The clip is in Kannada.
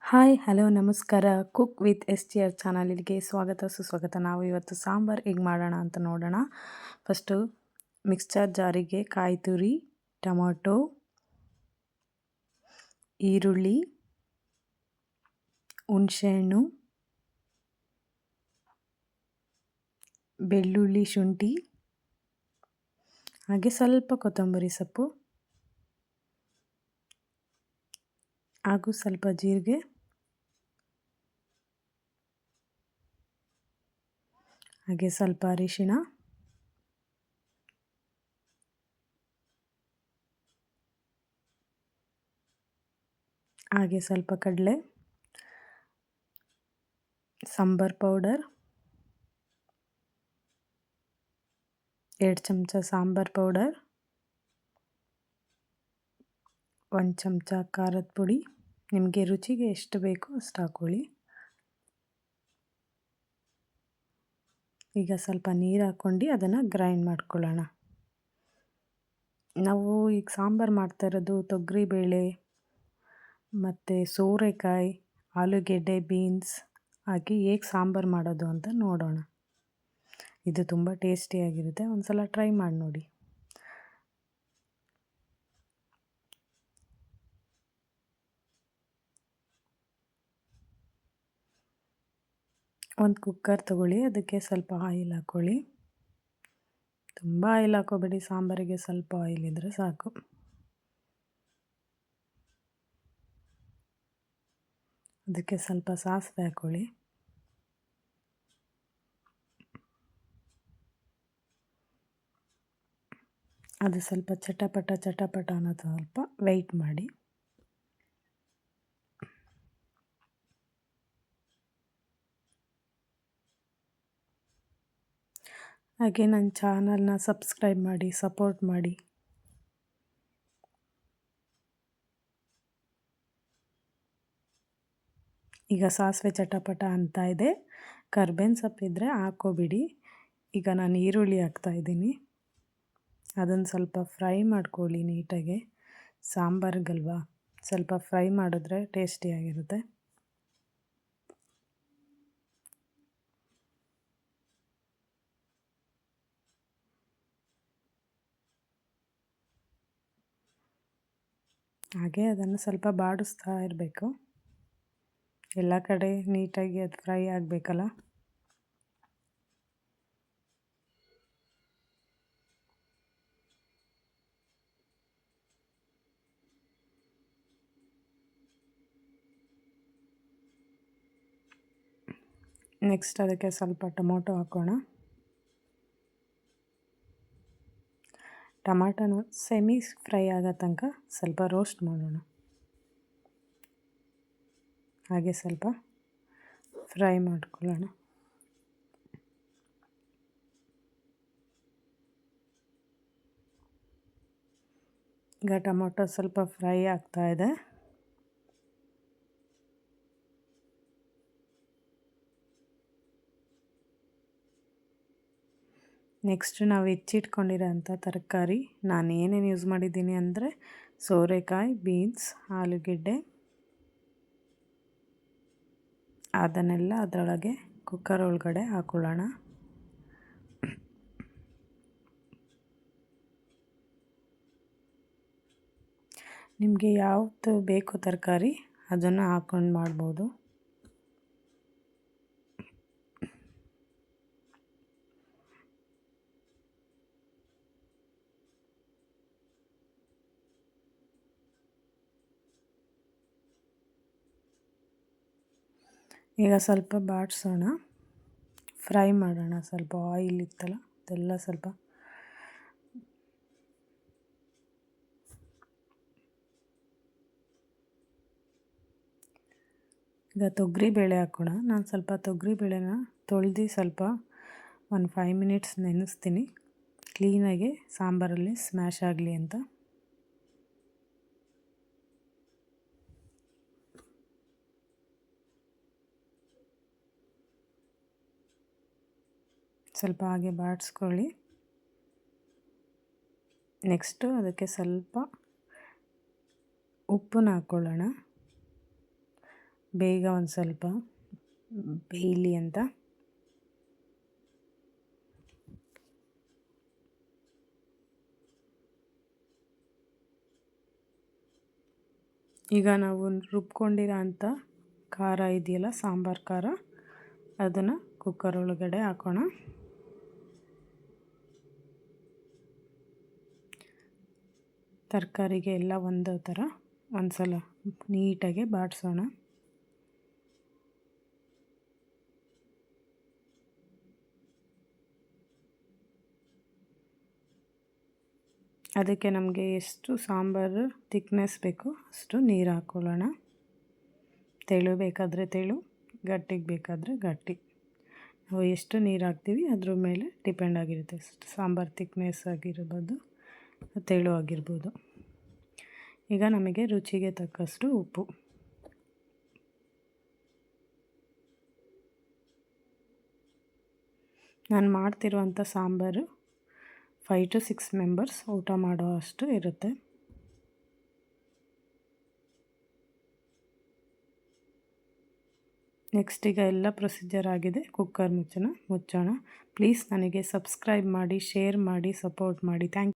ಹಾಯ್ ಹಲೋ ನಮಸ್ಕಾರ. Cook with S T R ಚಾನಲಿಗೆ ಸ್ವಾಗತ ಸುಸ್ವಾಗತ. ನಾವು ಇವತ್ತು ಸಾಂಬಾರು ಹೇಗೆ ಮಾಡೋಣ ಅಂತ ನೋಡೋಣ. ಫಸ್ಟು ಮಿಕ್ಸ್ಚರ್ ಜಾರಿಗೆ ಕಾಯಿ ತುರಿ, ಟೊಮೊಟೊ, ಈರುಳ್ಳಿ, ಹುಣಸೆಹಣ್ಣು, ಬೆಳ್ಳುಳ್ಳಿ, ಶುಂಠಿ, ಹಾಗೆ ಸ್ವಲ್ಪ ಕೊತ್ತಂಬರಿ ಸೊಪ್ಪು ಹಾಗೂ ಸ್ವಲ್ಪ ಜೀರಿಗೆ, ಹಾಗೆ ಸ್ವಲ್ಪ ಅರಿಶಿಣ, ಹಾಗೆ ಸ್ವಲ್ಪ ಕಡಲೆ, ಸಾಂಬಾರ್ ಪೌಡರ್, 2 ಚಮಚ ಸಾಂಬಾರ್ ಪೌಡರ್, 1 ಚಮಚ ಖಾರದ ಪುಡಿ, ನಿಮಗೆ ರುಚಿಗೆ ಎಷ್ಟು ಬೇಕೋ ಅಷ್ಟು ಹಾಕ್ಕೊಳ್ಳಿ. ಈಗ ಸ್ವಲ್ಪ ನೀರು ಹಾಕ್ಕೊಂಡು ಅದನ್ನು ಗ್ರೈಂಡ್ ಮಾಡ್ಕೊಳ್ಳೋಣ. ನಾವು ಈಗ ಸಾಂಬಾರು ಮಾಡ್ತಾ ಇರೋದು ತೊಗರಿಬೇಳೆ ಮತ್ತು ಸೋರೆಕಾಯಿ, ಆಲೂಗೆಡ್ಡೆ, ಬೀನ್ಸ್ ಹಾಕಿ ಹೇಗೆ ಸಾಂಬಾರು ಮಾಡೋದು ಅಂತ ನೋಡೋಣ. ಇದು ತುಂಬ ಟೇಸ್ಟಿಯಾಗಿರುತ್ತೆ, ಒಂದು ಸಲ ಟ್ರೈ ಮಾಡಿ ನೋಡಿ. ಒಂದು ಕುಕ್ಕರ್ ತಗೊಳ್ಳಿ, ಅದಕ್ಕೆ ಸ್ವಲ್ಪ ಆಯಿಲ್ ಹಾಕ್ಕೊಳ್ಳಿ. ತುಂಬ ಆಯಿಲ್ ಹಾಕೋಬೇಡಿ, ಸಾಂಬಾರಿಗೆ ಸ್ವಲ್ಪ ಆಯಿಲ್ ಇದ್ದರೆ ಸಾಕು. ಅದಕ್ಕೆ ಸ್ವಲ್ಪ ಸಾಸಿವೆ ಹಾಕ್ಕೊಳ್ಳಿ. ಅದು ಸ್ವಲ್ಪ ಚಟಪಟ ಅನ್ನೋದು ಸ್ವಲ್ಪ ವೆಯ್ಟ್ ಮಾಡಿ. ಹಾಗೆ ನನ್ನ ಚಾನಲ್ನ ಸಬ್ಸ್ಕ್ರೈಬ್ ಮಾಡಿ, ಸಪೋರ್ಟ್ ಮಾಡಿ. ಈಗ ಸಾಸಿವೆ ಚಟಪಟ ಅಂತ ಇದೆ. ಕರ್ಬೇವಿನ ಸೊಪ್ಪಿದ್ದರೆ ಹಾಕ್ಕೋಬಿಡಿ. ಈಗ ನಾನು ಈರುಳ್ಳಿ ಹಾಕ್ತಾಯಿದ್ದೀನಿ. ಅದನ್ನು ಸ್ವಲ್ಪ ಫ್ರೈ ಮಾಡ್ಕೊಳ್ಳಿ ನೀಟಾಗಿ. ಸಾಂಬಾರಿಗಲ್ವಾ, ಸ್ವಲ್ಪ ಫ್ರೈ ಮಾಡಿದ್ರೆ ಟೇಸ್ಟಿಯಾಗಿರುತ್ತೆ. ಹಾಗೆ ಅದನ್ನು ಸ್ವಲ್ಪ ಬಾಡಿಸ್ತಾ ಇರಬೇಕು. ಎಲ್ಲ ಕಡೆ ನೀಟಾಗಿ ಅದು ಫ್ರೈ ಆಗಬೇಕಲ್ಲ. ನೆಕ್ಸ್ಟ್ ಅದಕ್ಕೆ ಸ್ವಲ್ಪ ಟೊಮೊಟೊ ಹಾಕೋಣ. ಟೊಮಾಟೊನ ಸೆಮಿ ಫ್ರೈ ಆಗೋ ತನಕ ಸ್ವಲ್ಪ ರೋಸ್ಟ್ ಮಾಡೋಣ. ಹಾಗೆ ಸ್ವಲ್ಪ ಫ್ರೈ ಮಾಡ್ಕೊಳ್ಳೋಣ. ಈಗ ಟೊಮೊಟೊ ಸ್ವಲ್ಪ ಫ್ರೈ ಆಗ್ತಾಯಿದೆ. ನೆಕ್ಸ್ಟ್ ನಾವು ಹೆಚ್ಚಿಟ್ಕೊಂಡಿರೋಂಥ ತರಕಾರಿ, ನಾನು ಏನೇನು ಯೂಸ್ ಮಾಡಿದ್ದೀನಿ ಅಂದರೆ ಸೋರೆಕಾಯಿ, ಬೀನ್ಸ್, ಆಲೂಗೆಡ್ಡೆ, ಅದನ್ನೆಲ್ಲ ಅದರೊಳಗೆ ಕುಕ್ಕರ್ ಒಳಗಡೆ ಹಾಕೊಳ್ಳೋಣ. ನಿಮಗೆ ಯಾವುದು ಬೇಕು ತರಕಾರಿ ಅದನ್ನು ಹಾಕ್ಕೊಂಡು ಮಾಡ್ಬೋದು. ಈಗ ಸ್ವಲ್ಪ ಬಾಡಿಸೋಣ, ಫ್ರೈ ಮಾಡೋಣ. ಸ್ವಲ್ಪ ಆಯಿಲ್ ಇತ್ತಲ್ಲ ಅದೆಲ್ಲ ಸ್ವಲ್ಪ ಈಗ ತೊಗರಿಬೇಳೆ ಹಾಕೋಣ. ನಾನು ಸ್ವಲ್ಪ ತೊಗರಿಬೇಳೆನ ತೊಳೆದು ಸ್ವಲ್ಪ ಒಂದು 5 ಮಿನಿಟ್ಸ್ ನೆನೆಸ್ತೀನಿ, ಕ್ಲೀನಾಗಿ ಸಾಂಬಾರಲ್ಲಿ ಸ್ಮ್ಯಾಶ್ ಆಗಲಿ ಅಂತ. ಸ್ವಲ್ಪ ಹಾಗೆ ಬಾಡಿಸ್ಕೊಳ್ಳಿ. ನೆಕ್ಸ್ಟು ಅದಕ್ಕೆ ಸ್ವಲ್ಪ ಉಪ್ಪನ್ನ ಹಾಕ್ಕೊಳ್ಳೋಣ. ಬೇಗ ಒಂದು ಸ್ವಲ್ಪ ಬೇಯಲಿ ಅಂತ. ಈಗ ನಾವು ರುಬ್ಕೊಂಡಿರೋ ಅಂಥ ಖಾರ ಇದೆಯಲ್ಲ, ಸಾಂಬಾರು ಖಾರ, ಅದನ್ನು ಕುಕ್ಕರ್ ಒಳಗಡೆ ಹಾಕೋಣ. ತರಕಾರಿಗೆ ಎಲ್ಲ ಒಂದೇ ಥರ ಒಂದು ಸಲ ನೀಟಾಗಿ ಬಾಡಿಸೋಣ. ಅದಕ್ಕೆ ನಮಗೆ ಎಷ್ಟು ಸಾಂಬಾರು ತಿಕ್ನೆಸ್ ಬೇಕೋ ಅಷ್ಟು ನೀರು ಹಾಕ್ಕೊಳ್ಳೋಣ. ತೆಳು ಬೇಕಾದರೆ ತೆಳು, ಗಟ್ಟಿಗೆ ಬೇಕಾದರೆ ಗಟ್ಟಿ. ನಾವು ಎಷ್ಟು ನೀರು ಹಾಕ್ತೀವಿ ಅದ್ರ ಮೇಲೆ ಡಿಪೆಂಡ್ ಆಗಿರುತ್ತೆ. ಸಾಂಬಾರು ತಿಕ್ನೆಸ್ ಆಗಿರ್ಬೋದು, ತೆಳು ಆಗಿರ್ಬೋದು. ಈಗ ನಮಗೆ ರುಚಿಗೆ ತಕ್ಕಷ್ಟು ಉಪ್ಪು. ನಾನು ಮಾಡ್ತಿರುವಂಥ ಸಾಂಬಾರು 5 to 6 ಮೆಂಬರ್ಸ್ ಊಟ ಮಾಡೋ ಅಷ್ಟು ಇರುತ್ತೆ. ನೆಕ್ಸ್ಟ್ ಈಗ ಎಲ್ಲ ಪ್ರೊಸೀಜರ್ ಆಗಿದೆ. ಕುಕ್ಕರ್ ಮುಚ್ಚೋಣ. ಪ್ಲೀಸ್ ನನಗೆ ಸಬ್ಸ್ಕ್ರೈಬ್ ಮಾಡಿ, ಶೇರ್ ಮಾಡಿ, ಸಪೋರ್ಟ್ ಮಾಡಿ. Thank you.